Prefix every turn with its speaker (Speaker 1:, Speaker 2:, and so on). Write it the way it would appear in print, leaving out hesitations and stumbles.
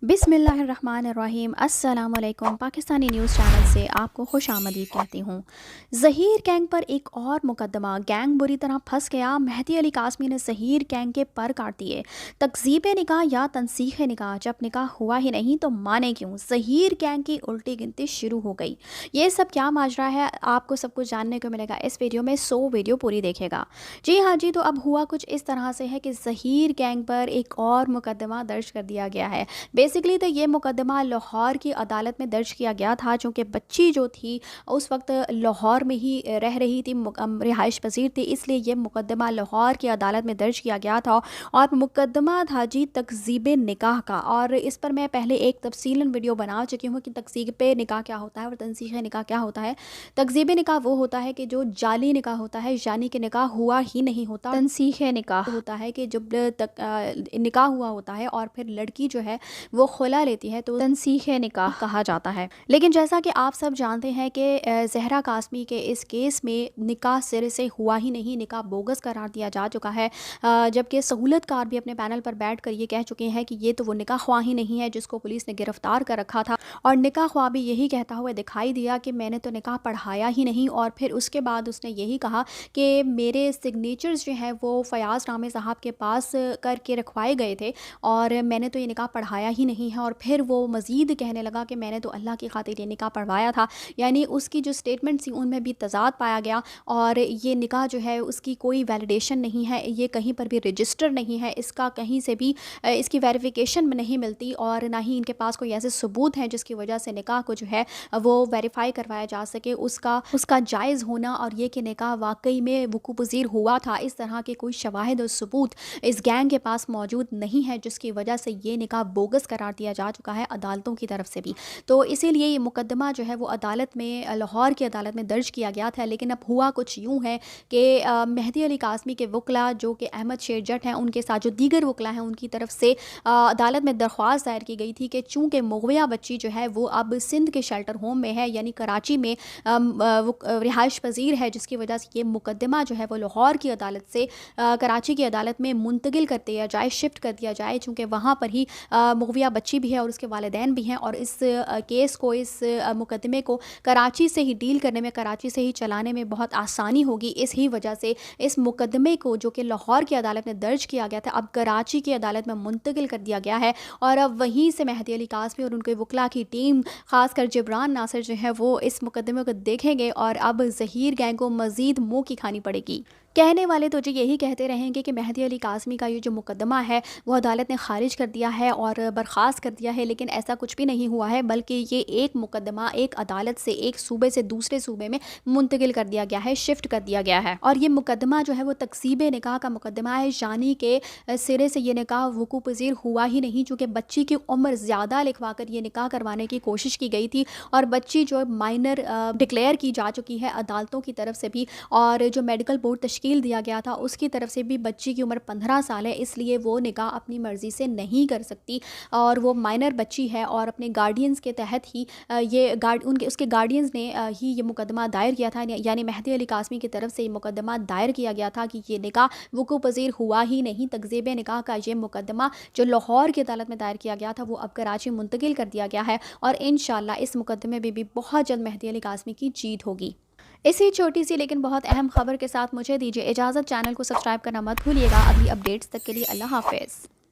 Speaker 1: बिस्मिल्लाहिर्रहमानिर्रहीम। अस्सलाम वालेकुम। पाकिस्तानी न्यूज़ चैनल से आपको खुश आमदीद कहती हूँ। ज़हीर गैंग पर एक और मुकदमा, गैंग बुरी तरह फंस गया। मेहदी अली कासमी ने ज़हीर गैंग के पर काट दिए। तकज़ीब निकाह या तनसीख निकाह, जब निकाह हुआ ही नहीं तो माने क्यों। ज़हीर गैंग की उल्टी गिनती शुरू हो गई। ये सब क्या माजरा है, आपको सब कुछ जानने को मिलेगा इस वीडियो में, सो वीडियो पूरी देखेगा। जी हाँ जी, तो अब हुआ कुछ इस तरह से है कि ज़हीर गैंग पर एक और मुकदमा दर्ज कर दिया गया है। बेसिकली तो ये मुकदमा लाहौर की अदालत में दर्ज किया गया था, चूँकि बच्ची जो थी उस वक्त लाहौर में ही रह रही थी, रिहाइश पजीर थी, इसलिए ये मुकदमा लाहौर की अदालत में दर्ज किया गया था। और मुकदमा था जी तकज़ीब निकाह का। और इस पर मैं पहले एक तफसीलन वीडियो बना चुकी हूँ कि तकज़ीब निकाह क्या होता है और तनसीख निकाह क्या होता है। तकज़ीब निकाह वो होता है कि जो जाली निकाह होता है, यानी कि निकाह हुआ ही नहीं होता। तनसीख निकाह होता है कि जब निकाह हुआ होता है और फिर लड़की जो है वो खुला लेती है तो तनसीख निकाह कहा जाता है। लेकिन जैसा कि आप सब जानते हैं कि ज़हरा कासमी के इस केस में निकाह सिरे से हुआ ही नहीं, निकाह बोगस करार दिया जा चुका है। जबकि सहूलतकार भी अपने पैनल पर बैठ कर ये कह चुके हैं कि ये तो वो निकाह ख्वाह ही नहीं है जिसको पुलिस ने गिरफ्तार कर रखा था। और निकाह ख्वाह भी यही कहता हुआ दिखाई दिया कि मैंने तो निकाह पढ़ाया ही नहीं। और फिर उसके बाद उसने यही कहा कि मेरे सिग्नेचर्स जो हैं वो फयाज़ नामे साहब के पास करके रखवाए गए थे और मैंने तो ये निकाह पढ़ाया ही नहीं है। और फिर वो मज़ीद कहने लगा कि मैंने तो अल्लाह की खातिर ये निकाह पढ़वाया था। यानी उसकी जो स्टेटमेंट थी उनमें भी तज़ाद पाया गया। और ये निकाह जो है उसकी कोई वैलिडेशन नहीं है, ये कहीं पर भी रजिस्टर नहीं है, इसका कहीं से भी इसकी वेरिफिकेशन नहीं मिलती और ना ही इनके पास कोई ऐसे सबूत हैं जिसकी वजह से निकाह को जो है वो वेरीफाई करवाया जा सके, उसका जायज़ होना और ये कि निकाह वाकई में वक़ूअ पज़ीर हुआ था, इस तरह के कोई शवाहिद और सबूत इस गैंग के पास मौजूद नहीं है, जिसकी वजह से ये निकाह बोगस करार दिया जा चुका है अदालतों की तरफ से भी। तो इसीलिए ये मुकदमा जो है वो अदालत में, लाहौर की अदालत में दर्ज किया गया था। लेकिन अब हुआ कुछ यूँ है कि मेहदी अली कासमी के वकला जो कि अहमद शेर जट हैं, उनके साथ जो दीगर वकला हैं उनकी तरफ से अदालत में दरख्वास्त दायर की गई थी कि चूँकि मुग़विया बच्ची जो है वो अब सिंध के शेल्टर होम में है, यानी कराची में रिहाइश पजीर है, जिसकी वजह से ये मुकदमा जो है वो लाहौर की अदालत से कराची की अदालत में मुंतकिल कर दिया जाए, शिफ्ट कर दिया जाए, चूँकि वहाँ पर ही मुग़विया बच्ची भी है और उसके वालिदैन भी हैं। और इस केस को, इस मुकदमे को कराची से ही डील करने में, कराची से ही चलाने में बहुत आसानी होगी। इसी वजह से इस मुकदमे को जो कि लाहौर की अदालत में दर्ज किया गया था अब कराची की अदालत में मुंतकिल कर दिया गया है। और अब वहीं से मेहदी अली कासमी और उनके वकला की टीम, खासकर जिब्रान नासिर जो है वो इस मुकदमे को देखेंगे और अब ज़हीर गैंग को मज़ीद मुँह की खानी पड़ेगी। कहने वाले तो जी यही कहते रहेंगे कि मेहदी अली कासमी का ये जो मुकदमा है वो अदालत ने खारिज कर दिया है और बर्खास्त कर दिया है, लेकिन ऐसा कुछ भी नहीं हुआ है, बल्कि ये एक मुकदमा एक अदालत से, एक सूबे से दूसरे सूबे में मुंतकिल कर दिया गया है, शिफ्ट कर दिया गया है। और ये मुकदमा जो है वो तकसीब निकाह का मुकदमा है, यानी कि सिरे से ये निकाह वक़ूअ पज़ीर हुआ ही नहीं, चूँकि बच्ची की उम्र ज़्यादा लिखवा कर ये निकाह करवाने की कोशिश की गई थी और बच्ची जो माइनर डिक्लेयर की जा चुकी है अदालतों की तरफ से भी, और जो मेडिकल बोर्ड तश्कील दिया गया था उसकी तरफ से भी बच्ची की उम्र 15 साल है, इसलिए वो निकाह अपनी मर्ज़ी से नहीं कर सकती और वो माइनर बच्ची है। और अपने गार्डियंस के तहत ही उसके गार्डियंस ने ही ये मुकदमा दायर किया था, यानी मेहदी अली कासमी की तरफ से ये मुकदमा दायर किया गया था कि ये निकाह वक़ूअ पज़ीर हुआ ही नहीं। तकज़ीब निकाह का ये मुकदमा जो लाहौर की अदालत में दायर किया गया था वो अब कराची मुंतकिल कर दिया गया है और इंशाअल्लाह इस मुकदमे में भी बहुत जल्द मेहदी अली कासमी की जीत होगी। इसी छोटी सी लेकिन बहुत अहम खबर के साथ मुझे दीजिए इजाज़त। चैनल को सब्सक्राइब करना मत भूलिएगा। अगली अपडेट्स तक के लिए अल्लाह हाफ़िज़।